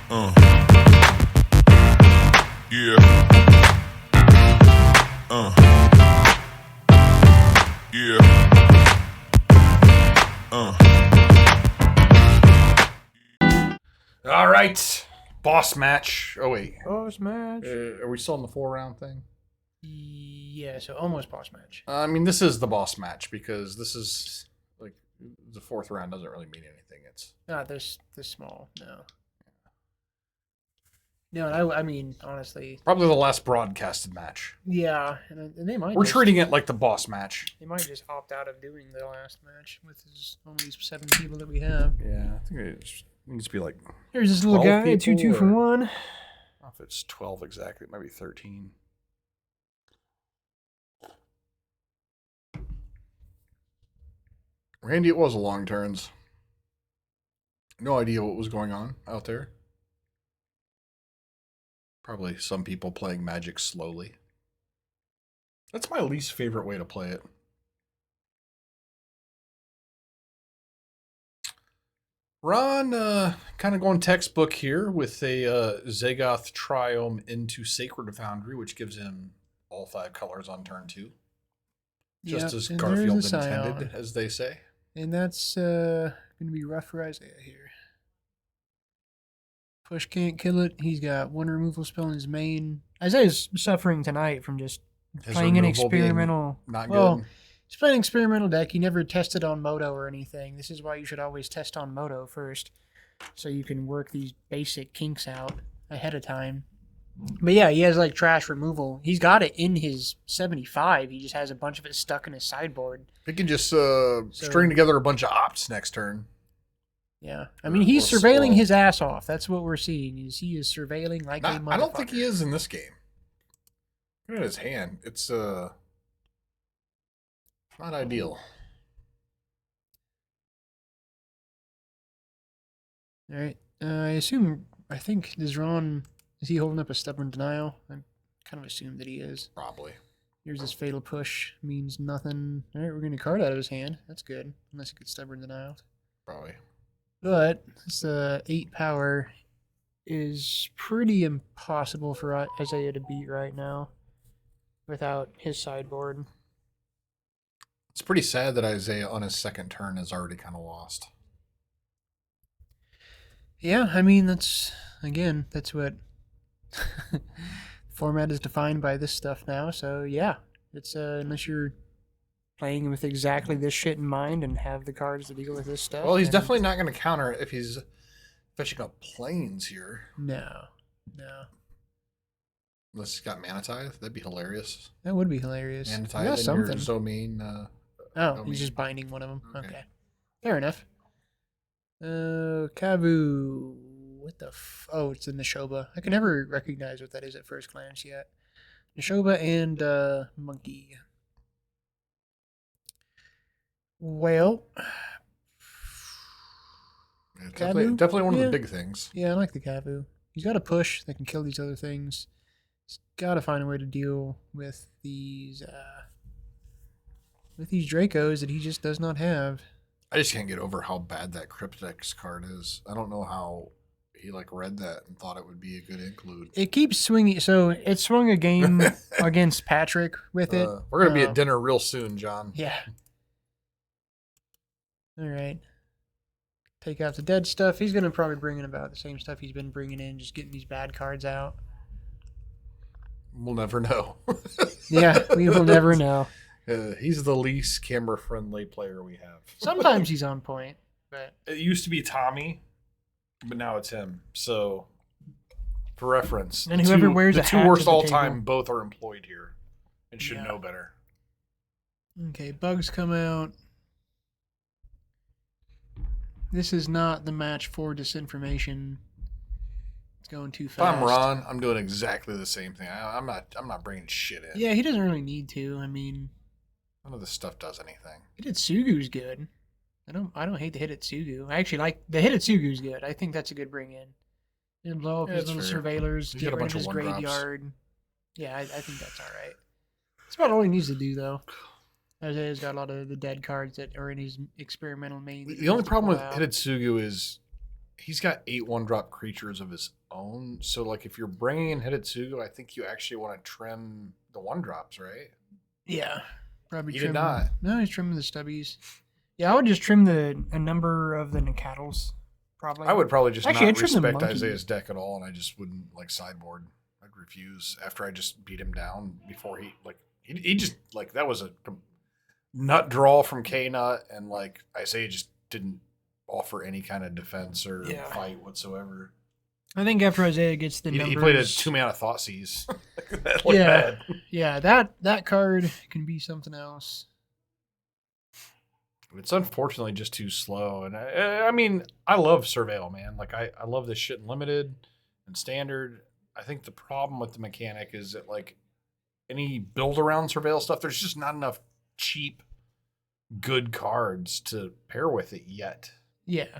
Uh, yeah. Yeah. All right. Boss match. Oh, wait. Boss match. Are we still in the 4-round thing? Yeah, so almost boss match. I mean, this is the boss match because this is like the 4th round doesn't really mean anything. It's Not this small, no. No, I mean, honestly, probably the last broadcasted match. yeah, and they might. We're treating it like the boss match. They might just opt out of doing the last match with only 7 people that we have. Yeah, I think it needs to be like. Here's this little 12 guy, people, 2 for or- 1. I don't know if it's 12 exactly. It might be 13. Randy, it was a long turns. No idea what was going on out there. Probably some people playing Magic slowly. That's my least favorite way to play it. Ron, kind of going textbook here with a Zagoth Triome into Sacred Foundry, which gives him all 5 colors on turn 2. Just as and Garfield there's a Scion. intended, as they say. And that's going to be rough for Isaiah here. Push can't kill it. He's got 1 removal spell in his main. Isaiah's suffering tonight from just His playing an removal being experimental. Not well, good. he's playing an experimental deck. He never tested on Moto or anything. This is why you should always test on Moto first, so you can work these basic kinks out ahead of time. But yeah, he has like trash removal. He's got it in his 75. He just has a bunch of it stuck in his sideboard. He can just string together a bunch of ops next turn. Yeah, I mean he's Or surveilling squall. his ass off. That's what we're seeing. Is he is surveilling like a motherfucker. I don't think he is in this game. Look at his hand. It's not ideal. All right. I think is Ron. Is he holding up a stubborn denial? I kind of assume that he is. Probably. Here's this fatal push. Means nothing. All right, we're getting a card out of his hand. That's good. Unless he gets stubborn denial. Probably. But this 8 power is pretty impossible for Isaiah to beat right now without his sideboard. It's pretty sad that Isaiah on his 2nd turn is already kind of lost. Yeah, I mean that's what format is defined by this stuff now. So yeah, it's unless you're playing with exactly this shit in mind and have the cards to deal with this stuff. Well, he's then definitely not going to counter it if he's fetching up planes here. no. Unless he's got Mana Tithe. That'd be hilarious. That would be hilarious. Mana He Tithe got and something. your Zomain. Oh, he's just binding one of them. Okay. Okay. Fair enough. Kavu. What the oh, it's in Neshoba. I can never recognize what that is at first glance yet. Neshoba and Monkey. Well, Yeah, Kavu? definitely one of Yeah. the big things. yeah, I like the Kavu. He's got a push that can kill these other things. He's got to find a way to deal with these Dracos that he just does not have. I just can't get over how bad that Cryptex card is. I don't know how he read that and thought it would be a good include. It keeps swinging. So it swung a game against Patrick with it. We're gonna be at dinner real soon, John. Yeah. All right. Take out the dead stuff. He's going to probably bring in about the same stuff he's been bringing in, just getting these bad cards out. We'll never know. Yeah, we will never know. He's the least camera-friendly player we have. Sometimes he's on point, but It used to be Tommy, but now it's him. So, for reference, And whoever wears the a two hat to worst the all table. time both are employed here and should Yeah. know better. okay, bugs come out. This is not the match for disinformation. It's going too If fast. I'm Ron, I'm doing exactly the same thing. I'm not bringing shit in. Yeah, he doesn't really need to. I mean, None of this stuff does anything. Hitotsugu's good. I don't hate the Hitotsugu. I actually like the Hitotsugu's good. I think that's a good bring in. And blow up Yeah, his that's little fair. surveillors, He's get got a rid of bunch of his one-drops. graveyard. Yeah, I think that's all right. That's about all he needs to do, though. Isaiah's got a lot of the dead cards that are in his experimental main. that he The only has to problem with pull out. Hitotsugu is he's got 8 1-drop creatures of his own. So, like, if you're bringing in Hidetsugu, I think you actually want to trim the 1-drops, right? Yeah, probably He trim. did not. No, he's trimming the stubbies. Yeah, I would just trim a number of the Nacatls. Probably. I would probably just Actually, I'd not trim the respect monkey. Isaiah's deck at all, and I just wouldn't, like, sideboard. I'd refuse after I just beat him down before he just, like, that was a nut draw from K-Nut, and, like, Isaiah just didn't offer any kind of defense or fight whatsoever. I think after Isaiah gets the numbers... He played a 2-mana Thoughtseize. That looked bad. Yeah, that card can be something else. It's unfortunately just too slow. And I mean, I love Surveil, man. Like, I love this shit in Limited and Standard. I think the problem with the mechanic is that, like, any build around Surveil stuff, there's just not enough cheap, good cards to pair with it yet. Yeah.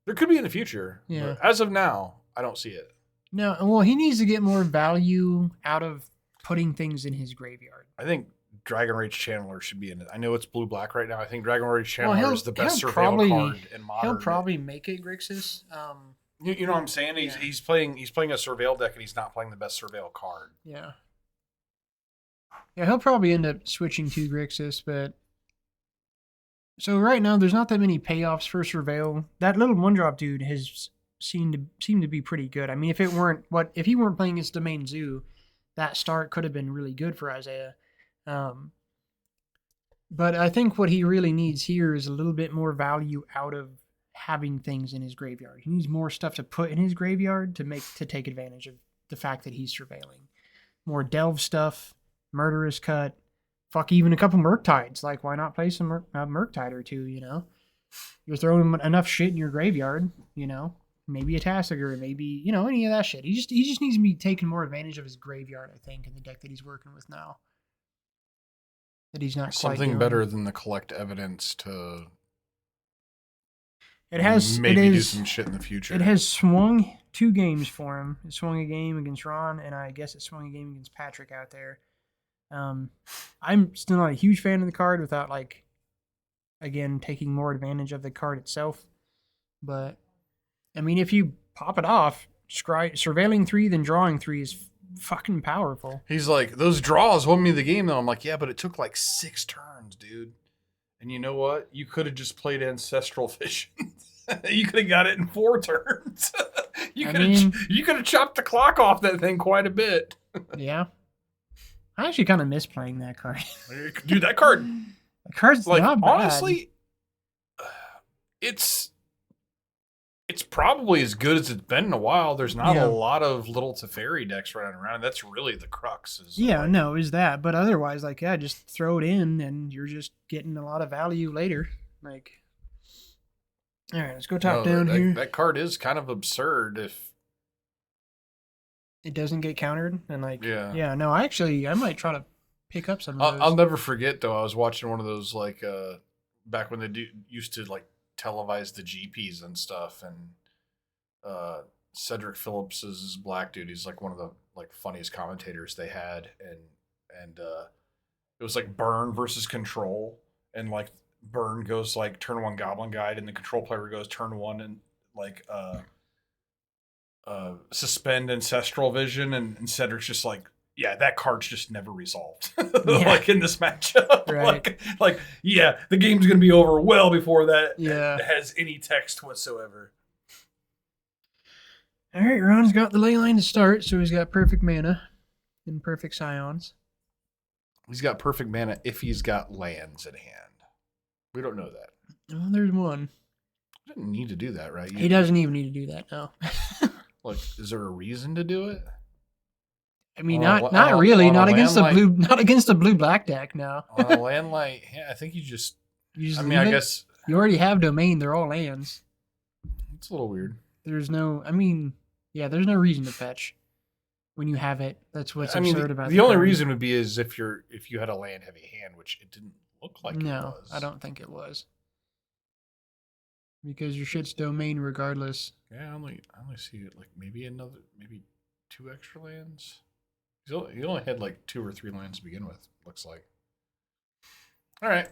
There could be in the future. Yeah. But as of now, I don't see it. No, well, he needs to get more value out of putting things in his graveyard. I think Dragon Rage Channeler should be in it. I know it's blue-black right now. I think Dragon Rage Channeler is the best Surveil card in Modern. He'll probably make it Grixis. You know what I'm saying? He's playing a Surveil deck, and he's not playing the best Surveil card. Yeah. Yeah, he'll probably end up switching to Grixis, but... So right now, there's not that many payoffs for Surveil. That little 1-drop dude has seemed to be pretty good. I mean, if he weren't playing against Domain Zoo, that start could have been really good for Isaiah. But I think what he really needs here is a little bit more value out of having things in his graveyard. He needs more stuff to put in his graveyard to take advantage of the fact that he's surveilling. More delve stuff, Murderous Cut, fuck, even a couple Murktides. Like, why not play some Murktide or two, you know? You're throwing enough shit in your graveyard, you know? Maybe a Tassiger, maybe, you know, any of that shit. He just needs to be taking more advantage of his graveyard, I think, in the deck that he's working with now. That he's not quite something doing. Better than the collect evidence to maybe do some shit in the future. It has swung 2 games for him. It swung a game against Ron, and I guess it swung a game against Patrick out there. I'm still not a huge fan of the card without, like, again, taking more advantage of the card itself. But, I mean, if you pop it off, surveilling 3, then drawing 3 is fucking powerful. He's like, those draws won me the game, though. I'm like, yeah, but it took like 6 turns, dude. And you know what? You could have just played Ancestral Vision. You could have got it in 4 turns. You could have chopped the clock off that thing quite a bit. Yeah. I actually kind of miss playing that card. Dude, that card. The card's like, not bad. Honestly, it's probably as good as it's been in a while. There's not a lot of little Teferi decks running around. That's really the crux. Is that. But otherwise, like, yeah, just throw it in and you're just getting a lot of value later. Like, all right, let's go top down here. That card is kind of absurd if it doesn't get countered. And like, I might try to pick up some of those. I'll never forget, though. I was watching one of those, like, back when they used to, like, televise the GPs and stuff, and Cedric Phillips is this black dude. He's like one of the, like, funniest commentators they had, and it was like Burn versus Control, and like Burn goes like turn 1 Goblin Guide, and the Control player goes turn 1 and like suspend Ancestral Vision, and Cedric's just like, yeah, that card's just never resolved. Like in this matchup. Right. Like, yeah, the game's going to be over well before that has any text whatsoever. All right, Ron's got the ley line to start, so he's got perfect mana and perfect scions. He's got perfect mana if he's got lands in hand. We don't know that. Oh, there's one. He doesn't need to do that, right? He doesn't even need to do that, no. Like, is there a reason to do it? I mean, not really. Not against the blue-black deck, no. On a land light, I think you just I guess you already have domain. They're all lands. It's a little weird. There's no reason to fetch when you have it. That's what's absurd about it. The only reason would be is if you had a land heavy hand, which it didn't look like it was. No, I don't think it was. Because your shit's domain regardless. Yeah, I only see it like maybe 2 extra lands. He only had like 2 or 3 lands to begin with, looks like. All right.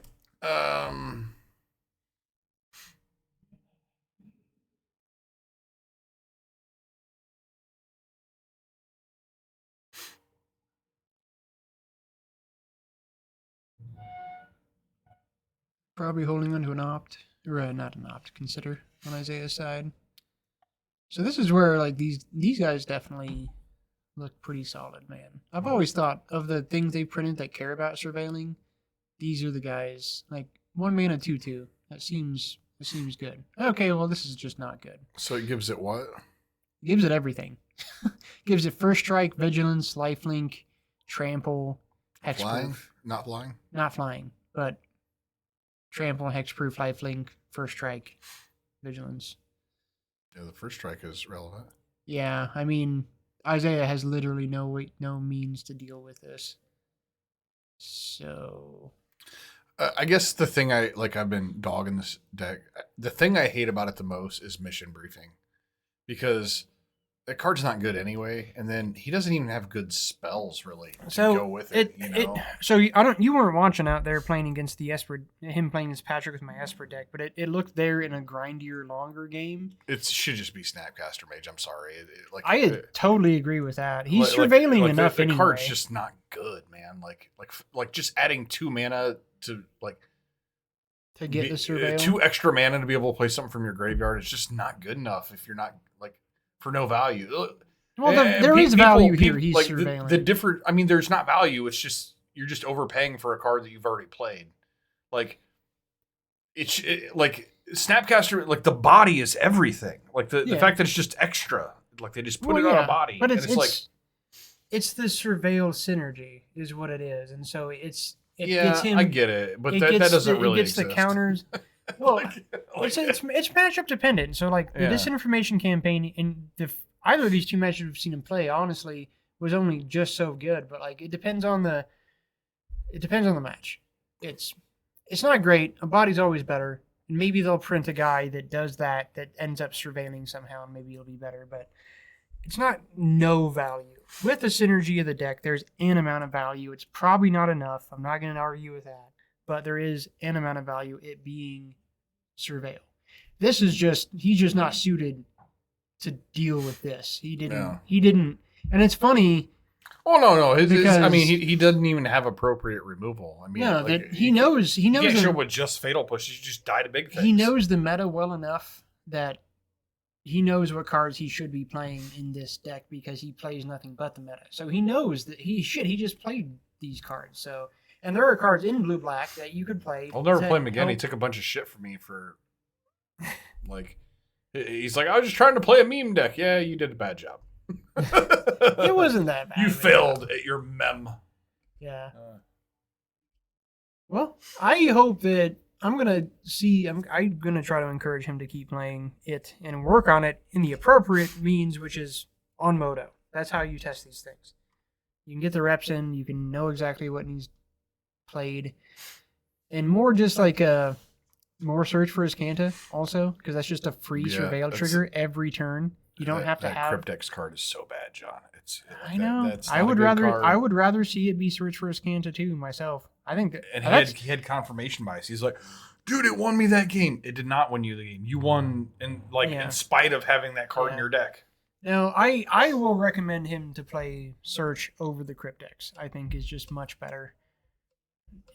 Probably holding onto an opt, or not an opt. Consider on Isaiah's side. So this is where like these guys definitely look pretty solid, man. I've always thought of the things they printed that care about surveilling. These are the guys like 1-mana 2/2. That seems good. Okay, well this is just not good. So it gives it what? It gives it everything. Gives it first strike, vigilance, lifelink, trample, hexproof. Flying? Not flying? Not flying, but trample, hexproof, lifelink, first strike, vigilance. Yeah, the first strike is relevant. Yeah, I mean, Isaiah has literally no means to deal with this. So, I guess the thing I've been dogging this deck. The thing I hate about it the most is mission briefing, because that card's not good anyway, and then he doesn't even have good spells really to go with it. You weren't watching out there playing against the Esper, him playing as Patrick with my Esper deck, but it looked there in a grindier, longer game. It should just be Snapcaster Mage. I'm sorry. I totally agree with that. He's surveilling enough anyway. The card's just not good, man. Like just adding 2 mana to get the surveil. 2 extra mana to be able to play something from your graveyard. It's just not good enough if you're not for no value. Well, there is value here. He's surveilling. The different. I mean, there's not value. It's just you're just overpaying for a card that you've already played. Like Snapcaster. Like the body is everything. Like the fact that it's just extra. Like they just put it on a body. But it's the surveil synergy is what it is, and so gets him. I get it, but that doesn't really exist. It gets the counters. Well, it's matchup dependent. So the disinformation campaign in either of these two matches we've seen him play, honestly, was only just so good. But it depends on the match. It's not great. A body's always better. And maybe they'll print a guy that does that ends up surveilling somehow, and maybe it'll be better. But it's not no value. With the synergy of the deck, there's an amount of value. It's probably not enough. I'm not going to argue with that. But there is an amount of value, it being surveil. He's just not suited to deal with this. He didn't, and it's funny. Oh no! He doesn't even have appropriate removal. I mean, he knows. You can't show with just fatal push. You just die to big things. He knows the meta well enough that he knows what cards he should be playing in this deck because he plays nothing but the meta. So he knows that he just played these cards. So. And there are cards in blue-black that you could play. I'll never play him again. He took a bunch of shit from me for, he's like, I was just trying to play a meme deck. Yeah, you did a bad job. It wasn't that bad. You failed at your mem. Yeah. Well, I hope that I'm going to try to encourage him to keep playing it and work on it in the appropriate means, which is on Moto. That's how you test these things. You can get the reps in. You can know exactly what needs played, and more just more search for his Canta also, because that's just a free surveil trigger every turn. You don't have to have. Cryptex card is so bad, John. I know. I would rather see it be search for his Canta too myself. I think that, and he had confirmation bias. He's like, dude, it won me that game. It did not win you the game. You won in spite of having that card in your deck. Now, I will recommend him to play search over the Cryptex. I think is just much better.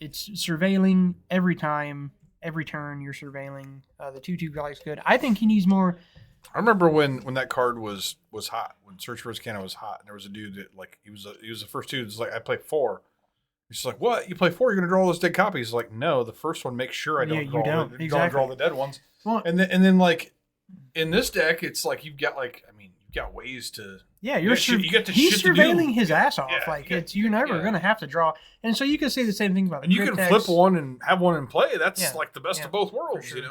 It's surveilling every time, every turn you're surveilling. The 2/2 guy's good. I think he needs more. I remember when that card was hot, when Search for His Cannon was hot, and there was a dude that he was the first dude. It's like, I play 4. He's like, what? You play 4? You're gonna draw all those dead copies? He's like, no, the first one makes sure I don't draw the dead ones. Well, and then in this deck, it's like you've got ways to. Yeah, he's surveilling his ass off. You're never gonna have to draw, and so you can say the same thing about. And you can flip one and have one in play. That's the best of both worlds, sure.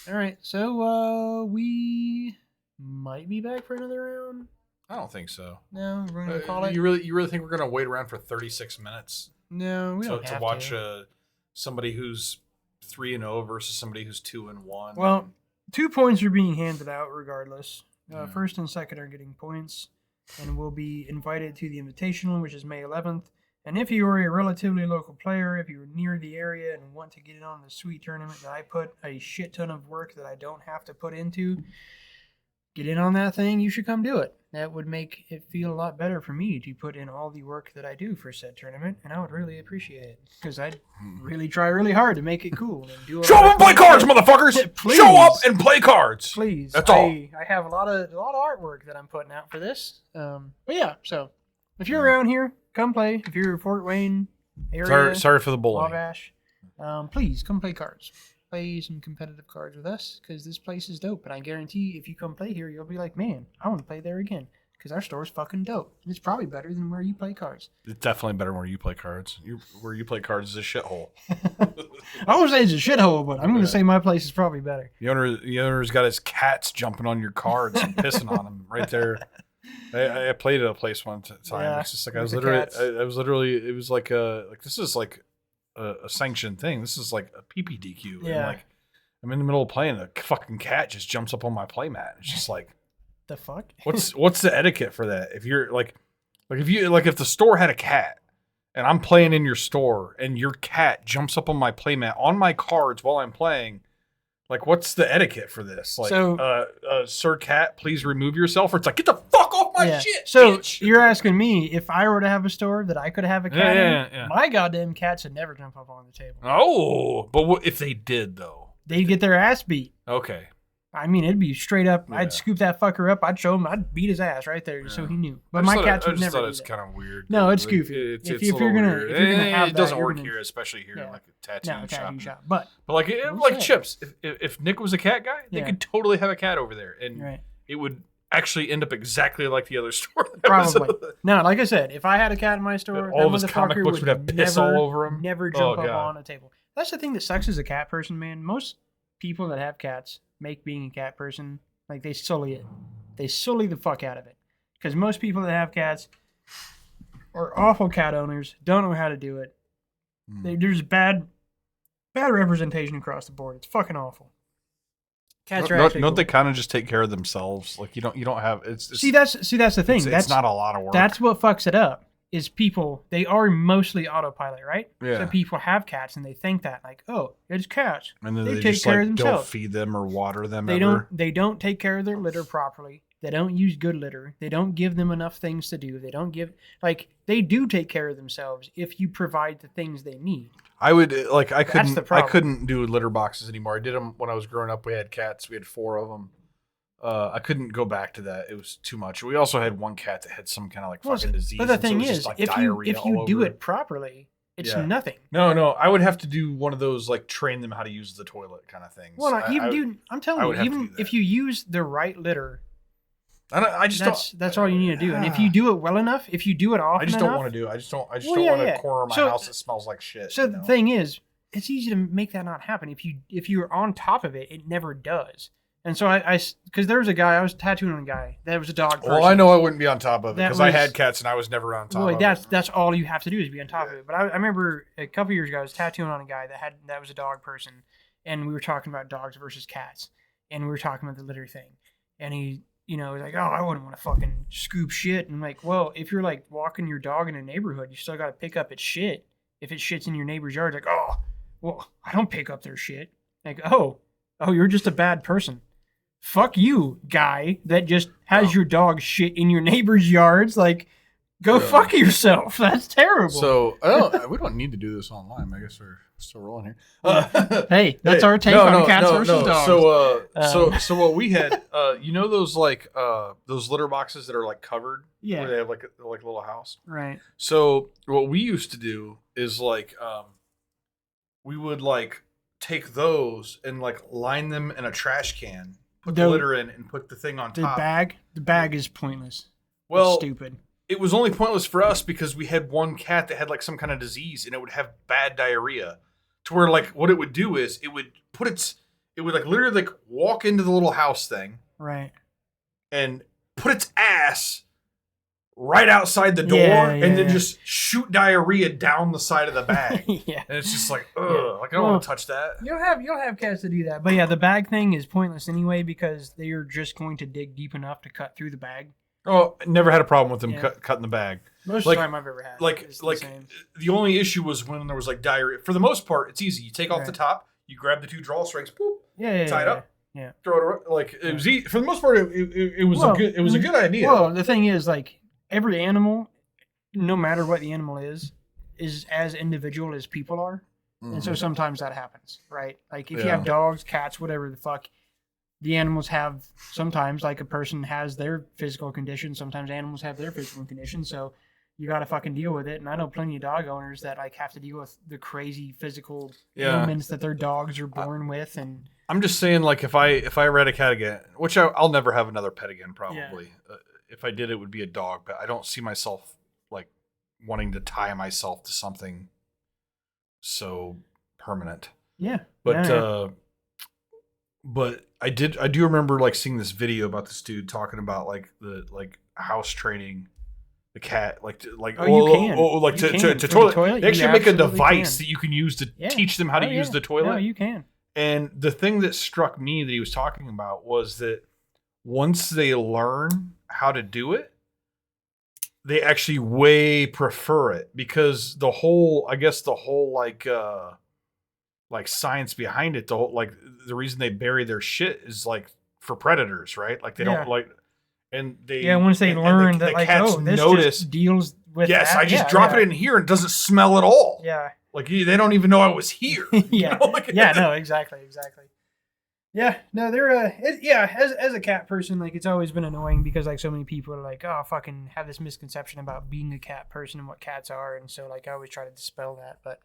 All right, so we might be back for another round. I don't think so. No, we're gonna call it. You really think we're gonna wait around for 36 minutes? No, we don't have to watch somebody who's 3-0 versus somebody who's 2-1. Well, 2 points are being handed out regardless. First and second are getting points, and will be invited to the Invitational, which is May 11th. And if you are a relatively local player, if you're near the area and want to get in on the sweet tournament that I put a shit ton of work that I don't have to put into, get in on that thing, you should come do it. that would make it feel a lot better for me to put in all the work that I do for said tournament, and I would really appreciate it because I'd really try really hard to make it cool and do. Show up and play cards, motherfuckers! Please. Show up and play cards. Please, That's all. I have a lot of artwork that I'm putting out for this. But yeah, so if you're around here, come play. If you're Fort Wayne area, Sorry for the bullying. Wabash, please come play cards. Play some competitive cards with us because this place is dope. And I guarantee if you come play here, you'll be like, man, I want to play there again because our store's fucking dope. And it's probably better than where you play cards. It's definitely better where you play cards. Where you play cards is a shithole. I won't say it's a shithole, but I'm going to say my place is probably better. The owner's got his cats jumping on your cards and pissing on them right there. I played at a place one time. Yeah, It's just like I was literally. It was like this is like a sanctioned thing. This is like a PPDQ. Yeah. And like I'm in the middle of playing, a fucking cat just jumps up on my playmat. It's just like, the fuck? what's the etiquette for that? If you're if the store had a cat and I'm playing in your store and your cat jumps up on my playmat on my cards while I'm playing, like what's the etiquette for this? Like, Sir Cat, please remove yourself. Or it's like, get the fuck off my shit. So bitch. you're asking me if I were to have a store that I could have a cat Yeah. my goddamn cats would never jump up on the table. Oh, but what if they did though? They'd get their ass beat. Okay. I mean, it'd be straight up. Yeah. I'd scoop that fucker up. I'd show him. I'd beat his ass right there, so he knew. But my cats would never. I just do thought that. it's kind of weird. No, it's Like, goofy. It's If a you're little gonna weird. have it doesn't that, work you're here, especially here, Yeah. like a tattoo shop. But like saying. Chips. If Nick was a cat guy, they Yeah. could totally have a cat over there, and right. it would actually end up exactly like the other store. that was- Probably. No, like I said, if I had a cat in my store, all that of his comic motherfucker books would have piss never, all over him. Never jump Oh, up God. on a table. That's the thing that sucks as a cat person, man. Most people that have cats make being a cat person like they sully it. They sully the fuck out of it. Because most people that have cats are awful cat owners, don't know how to do it. There's bad representation across the board. It's fucking awful. Cats are actually Don't cool. they kind of just take care of themselves? Like you don't have it's See that's the thing. it's not a lot of work. That's what fucks it up. Is people, they are mostly autopilot, right? Yeah. So people have cats and they think that like, oh, it's cats. and then they they take just care like of don't themselves. feed them or water them. They ever. don't take care of their litter properly. They don't use good litter. They don't give them enough things to do. They don't give they do take care of themselves if you provide the things they need. I would I That's the I problem. couldn't do litter boxes anymore. I did them when I was growing up. We had cats. We had 4 of them. I couldn't go back to that. It was too much. We also had one cat that had some kind of fucking disease. But the and so it thing was is, just, like, if diarrhea you all do over. it properly, it's Yeah. nothing. No, I would have to do one of those train them how to use the toilet kind of things. Well, I'm I telling would you, have to even do that. if you use the right litter, I just don't. that's all you need to do. And if you do it well enough, if you do it often I just enough, don't want to do it. I just don't Well, want yeah. a corner of my So- house that smells like shit. So you the know? thing is, it's easy to make that not happen. If you're on top of it, it never does. And so because there was a guy, I was tattooing on a guy that was a dog person. Well, I know I wouldn't be on top of it That because I was- had cats and I was never on top Boy, of that's all you have to do is be on top of it. But I remember a couple years ago, I was tattooing on a guy that was a dog person, and we were talking about dogs versus cats, and we were talking about the litter thing, and he, was like, oh, I wouldn't want to fucking scoop shit, and I'm like, well, if you're walking your dog in a neighborhood, you still got to pick up its shit. If it shits in your neighbor's yard, it's like, oh, well, I don't pick up their shit. Like, oh, you're just a bad person. Fuck you, guy that just has your dog shit in your neighbor's yards. Like, go fuck yourself. That's terrible. So we don't need to do this online. I guess we're still rolling here. Hey, that's our take on cats versus dogs. So what we had, those those litter boxes that are covered, Yeah. where they have like a little house. Right. So what we used to do is we would take those and line them in a trash can, put the litter in, and put the thing on The top. bag is pointless. Well, It's stupid. it was only pointless for us because we had one cat that had some kind of disease and it would have bad diarrhea. To where what it would do is it would literally walk into the little house thing Right. and put its ass right outside the door and then just shoot diarrhea down the side of the bag. Yeah. And it's just ugh, I don't want to touch that. You'll have cats that do that. But yeah, the bag thing is pointless anyway because they are just going to dig deep enough to cut through the bag. Oh, never had a problem with them Yeah. cutting the bag. Most of the time I've ever had. It's the same. The only issue was when there was diarrhea. For the most part, it's easy. You take off the top, you grab the 2 drawstrings, boop, tie it up, Yeah. throw it around. Like it was for the most part, it was a good idea. Well, the thing is, like every animal, no matter what the animal is as individual as people are, and so sometimes that happens, right? Like if you have dogs, cats, whatever the fuck, the animals have sometimes like a person has their physical condition. Sometimes animals have their physical condition, so you got to fucking deal with it. And I know plenty of dog owners that like have to deal with the crazy physical ailments that their dogs are born with. And I'm just saying, like if I ever had a cat again, which I'll never have another pet again, probably. Yeah. If I did, it would be a dog. But I don't see myself like wanting to tie myself to something so permanent. Yeah. But I do remember like seeing this video about this dude talking about like the house training the cat like to toilet. They actually make a device that you can use to teach them how to use the toilet. No, you can. And the thing that struck me that he was talking about was that once they learn how to do it, they actually way prefer it, because the whole like science behind it, the reason they bury their shit is like for predators, right? Like they don't like, and they once they learn that like cats this just deals with I just drop it in here and it doesn't smell at all. Yeah. Like they don't even know I was here. Yeah. No, exactly. Yeah, no, they're as a cat person, like it's always been annoying because like so many people are like, oh, fucking have this misconception about being a cat person and what cats are, and so like I always try to dispel that. But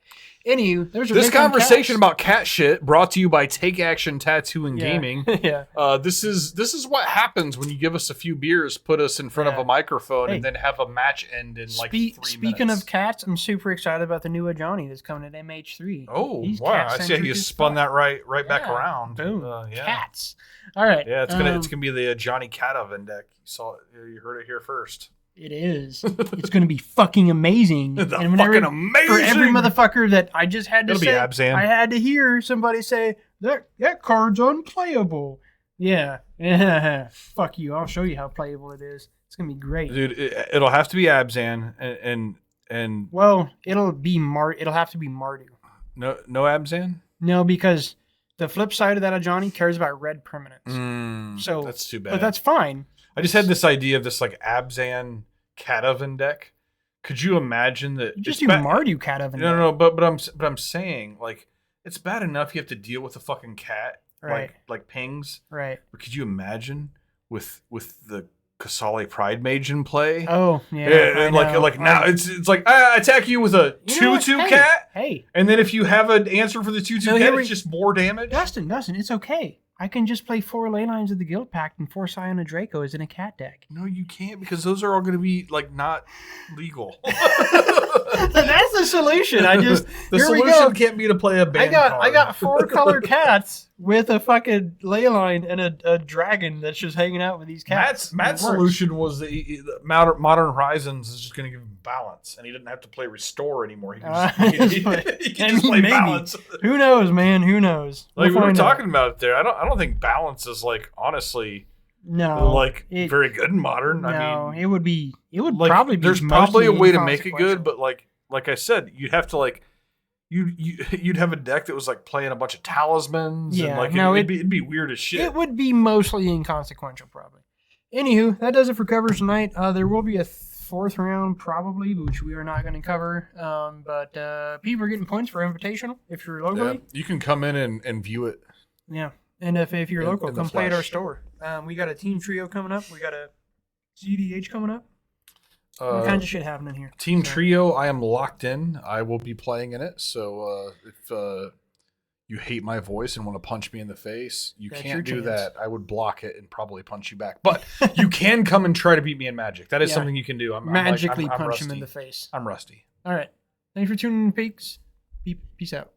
anywho, there's this conversation about cat shit brought to you by Take Action Tattoo and Gaming. Yeah. This is what happens when you give us a few beers, put us in front of a microphone, and then have a match end in like 3 minutes. Speaking of cats, I'm super excited about the new Johnny that's coming at MH3. Oh, wow! I see how you spun that right back around. Boom. Cats. All right. Yeah, it's gonna be the Johnny Cat oven deck. You heard it here first. It is. It's gonna be fucking amazing. Fucking amazing for every motherfucker that I just had to say. It'll be Abzan. I had to hear somebody say that card's unplayable. Yeah. Fuck you. I'll show you how playable it is. It's gonna be great, dude. It'll have to be Abzan and well, it'll have to be Mardu. No Abzan. No, because the flip side of that, Johnny cares about red permanents. So that's too bad. But that's fine. I just had this idea of this like Abzan cat oven deck. Could you imagine that? You just do Mardu cat oven. No, but I'm saying like it's bad enough you have to deal with a fucking cat, right? Like pings, right? But could you imagine with the Kasali Pride Mage in play? Oh yeah, like now it's like I attack you with a 2/2 cat. Hey, and then if you have an answer for the 2/2 cat, it's just more damage. Dustin, it's okay. I can just play 4 Ley Lines of the Guild Pact and 4 Scion of Dracos in a cat deck. No, you can't, because those are all going to be like not legal. That's the solution. The solution can't be to play a band card. I got 4 color cats with a fucking ley line and a dragon that's just hanging out with these cats. Matt's solution was the Modern Horizons is just going to give him balance, and he didn't have to play Restore anymore. He can just play balance. Who knows, man? Who knows? Like we were talking about it there. I don't think balance is like honestly. No, like very good in Modern. No, I mean, it would like, probably be. There's probably a way to make it good, but like I said, you'd have to like you'd have a deck that was like playing a bunch of talismans. Yeah, and like it'd be weird as shit. It would be mostly inconsequential, probably. Anywho, that does it for covers tonight. There will be a 4th round probably, which we are not going to cover. But people are getting points for Invitational if you're locally. Yeah, you can come in and view it. Yeah. And if you're local, come play at our store. We got a Team Trio coming up. We got a CDH coming up. All kinds of shit happening here. Team Trio, I am locked in. I will be playing in it. So if you hate my voice and want to punch me in the face, you can't do that. I would block it and probably punch you back. But you can come and try to beat me in Magic. That is something you can do. I'm magically punch rusty. him in the face. I'm rusty. All right. Thanks for tuning in, peeps. Peace out.